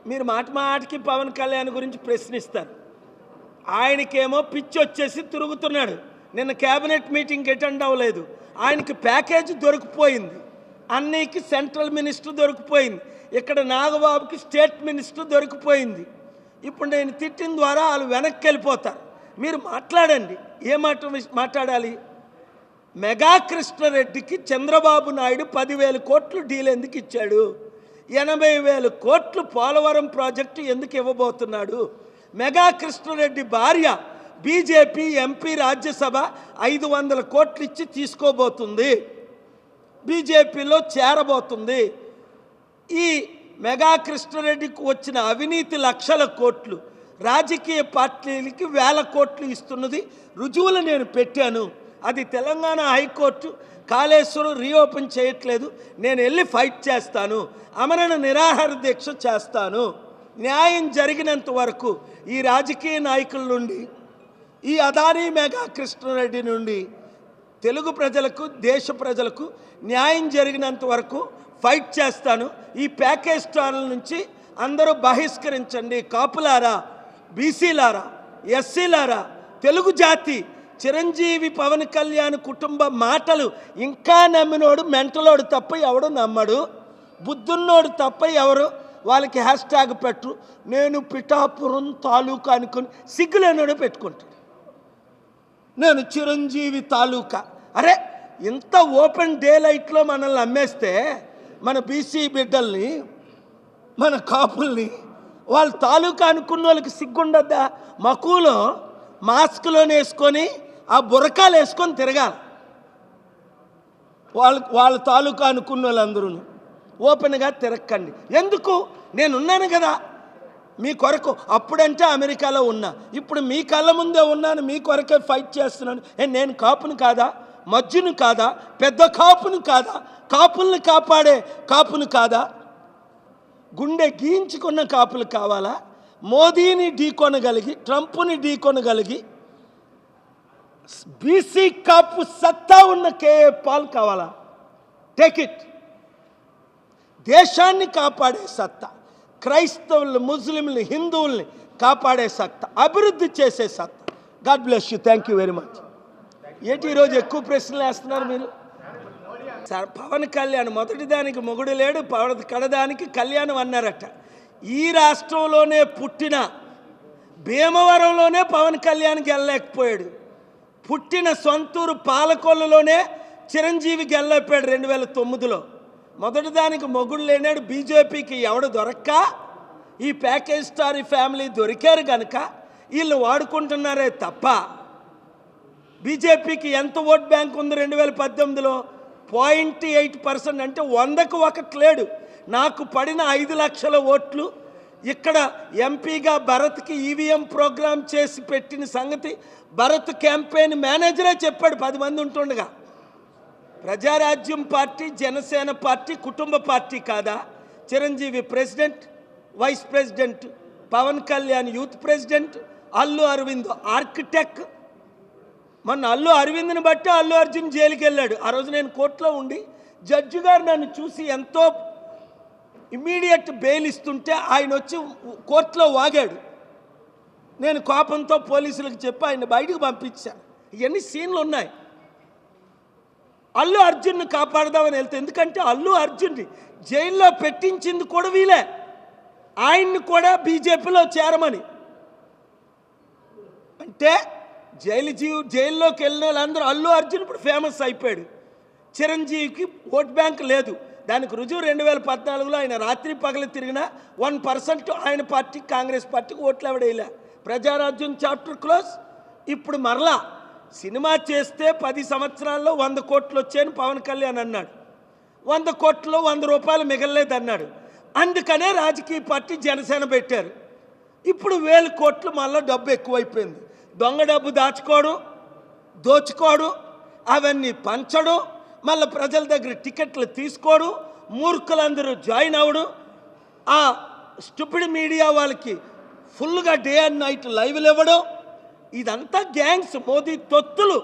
మీరు మాట మాటకి పవన్ కళ్యాణ్ గురించి ప్రశ్నిస్తారు. ఆయనకేమో పిచ్చి వచ్చేసి తిరుగుతున్నాడు. నిన్న క్యాబినెట్ మీటింగ్కి అటెండ్ అవ్వలేదు. ఆయనకి ప్యాకేజ్ దొరికిపోయింది. అన్నీకి సెంట్రల్ మినిస్టర్ దొరికిపోయింది. ఇక్కడ నాగబాబుకి స్టేట్ మినిస్టర్ దొరికిపోయింది. ఇప్పుడు నేను తిట్టిన ద్వారా వాళ్ళు వెనక్కి వెళ్ళిపోతారు. మీరు మాట్లాడండి. ఏ మాట్లాడాలి? మెగా కృష్ణారెడ్డికి చంద్రబాబు నాయుడు 10,000 కోట్లు డీల్ ఎందుకు ఇచ్చాడు? 80,000 కోట్లు పోలవరం ప్రాజెక్టు ఎందుకు ఇవ్వబోతున్నాడు? మెగా కృష్ణారెడ్డి భార్య బీజేపీ ఎంపీ రాజ్యసభ 500 కోట్లు ఇచ్చి తీసుకోబోతుంది, బీజేపీలో చేరబోతుంది. ఈ మెగా కృష్ణారెడ్డికి వచ్చిన అవినీతి లక్షల కోట్లు రాజకీయ పార్టీలకి 1000 కోట్లు ఇస్తున్నది రుజువులు నేను పెట్టాను. అది తెలంగాణ హైకోర్టు కాళేశ్వరం రీఓపెన్ చేయట్లేదు. నేను వెళ్ళి ఫైట్ చేస్తాను, ఆమరణ నిరాహార దీక్ష చేస్తాను. న్యాయం జరిగినంత వరకు ఈ రాజకీయ నాయకుల నుండి, ఈ అదానీ మెగా కృష్ణారెడ్డి నుండి తెలుగు ప్రజలకు, దేశ ప్రజలకు న్యాయం జరిగినంత వరకు ఫైట్ చేస్తాను. ఈ ప్యాకేజ్ స్టార్ల నుంచి అందరూ బహిష్కరించండి. కాపులారా, బీసీలారా, ఎస్సీలారా, తెలుగు జాతి, చిరంజీవి పవన్ కళ్యాణ్ కుటుంబ మాటలు ఇంకా నమ్మినోడు మెంటలోడు తప్ప ఎవడు నమ్మడు. బుద్ధున్నోడు తప్ప ఎవరు వాళ్ళకి హ్యాష్ ట్యాగ్ పెట్టరు. నేను పిఠాపురం తాలూకా అనుకుని సిగ్గులేనోడు పెట్టుకుంటాడు. నేను చిరంజీవి తాలూకా. అరే, ఇంత ఓపెన్ డే లైట్లో మనల్ని అమ్మేస్తే మన బీసీ బిడ్డల్ని, మన కాపుల్ని, వాళ్ళ తాలూకా అనుకున్న వాళ్ళకి సిగ్గుండద్దా? మక్కువలో మాస్క్లోనే వేసుకొని ఆ బురకాలు వేసుకొని తిరగాలి. వాళ్ళ తాలూకా అనుకున్న వాళ్ళందరూ ఓపెన్గా తిరక్కండి. ఎందుకు? నేనున్నాను కదా మీ కొరకు. అప్పుడంటే అమెరికాలో ఉన్నా, ఇప్పుడు మీ కళ్ళ ముందే ఉన్నాను, మీ కొరకే ఫైట్ చేస్తున్నాను. నేను కాపును కాదా? మజ్జును కాదా? పెద్ద కాపును కాదా? కాపుల్ని కాపాడే కాపును కాదా? గుండె గీయించుకున్న కాపులు కావాలా? మోదీని ఢీకొనగలిగి, ట్రంప్ని ఢీకొనగలిగి బీసీ కాపు సత్తా ఉన్న కేఏ పాల్ కావాలా? Take it. దేశాన్ని కాపాడే సత్తా, క్రైస్తవుల్ని, ముస్లింల్ని, హిందువుల్ని కాపాడే సత్తా, అభివృద్ధి చేసే సత్తా. God bless you. Thank you very much. ఏంటి ఈరోజు ఎక్కువ ప్రశ్నలు వేస్తున్నారు మీరు? సార్, పవన్ కళ్యాణ్ మొదటి దానికి మొగుడు లేడు, కడదానికి కళ్యాణం అన్నారట. ఈ రాష్ట్రంలోనే పుట్టిన భీమవరంలోనే పవన్ కళ్యాణ్ గెలలేకపోయాడు. పుట్టిన సొంతూరు పాలకొల్లులోనే చిరంజీవి గెలలేకపోయాడు 2009లో. మొదటి దానికి మొగుడు లేనాడు. బీజేపీకి ఎవడు దొరక్క ఈ ప్యాకేజ్ స్టార్ ఫ్యామిలీ దొరికారు కనుక వీళ్ళు వాడుకుంటున్నారే తప్ప బీజేపీకి ఎంత ఓట్ బ్యాంక్ ఉంది 2018లో? 0.8%. అంటే 100కు 1 లేడు. నాకు పడిన 5 లక్షల ఓట్లు ఇక్కడ ఎంపీగా భరత్కి ఈవీఎం ప్రోగ్రాం చేసి పెట్టిన సంగతి భరత్ క్యాంపెయిన్ మేనేజరే చెప్పాడు 10 మంది ఉంటుండగా. ప్రజారాజ్యం పార్టీ, జనసేన పార్టీ కుటుంబ పార్టీ కాదా? Chiranjeevi president, vice president, Pawan Kalyan youth president, Allu Aravind architect. మొన్న అల్లు అరవింద్ని బట్టి అల్లు అర్జున్ జైలుకి వెళ్ళాడు. ఆ రోజు నేను కోర్టులో ఉండి జడ్జి గారు నన్ను చూసి ఎంతో ఇమ్మీడియట్ బెయిల్ ఇస్తుంటే ఆయన వచ్చి కోర్టులో వాగాడు. నేను కోపంతో పోలీసులకు చెప్పి ఆయన బయటకు పంపించాను. ఇవన్నీ సీన్లు ఉన్నాయి. అల్లు అర్జున్ని కాపాడదామని వెళ్తే, ఎందుకంటే అల్లు అర్జున్ని జైల్లో పెట్టించింది కూడా వీలే, ఆయన్ని కూడా బీజేపీలో చేరమని. అంటే జైల్లోకి వెళ్ళిన వాళ్ళందరూ అల్లు అర్జున్ ఇప్పుడు ఫేమస్ అయిపోయాడు. చిరంజీవికి ఓట్ బ్యాంక్ లేదు. దానికి రుజువు 2014లో ఆయన రాత్రి పగలు తిరిగిన 1% ఆయన పార్టీకి, కాంగ్రెస్ పార్టీకి ఓట్లు ఎవడేలా. Prajarajyam chapter close. ఇప్పుడు మరలా సినిమా చేస్తే 10 సంవత్సరాల్లో 100 కోట్లు వచ్చాయని పవన్ కళ్యాణ్ అన్నాడు. 100 కోట్లలో 100 రూపాయలు మిగలలేదు అన్నాడు. అందుకనే రాజకీయ పార్టీ జనసేన పెట్టారు. ఇప్పుడు 1000 కోట్లు మళ్ళీ డబ్బు ఎక్కువైపోయింది. దొంగ డబ్బు దాచుకోవడం, దోచుకోవడం, అవన్నీ పంచడం, మళ్ళీ ప్రజల దగ్గర టికెట్లు తీసుకోవడం, మూర్ఖులందరూ జాయిన్ అవ్వడం, ఆ స్టూపిడ్ మీడియా వాళ్ళకి ఫుల్గా డే అండ్ నైట్ లైవ్లు ఇవ్వడం, ఇదంతా గ్యాంగ్స్, మోదీ తొత్తులు.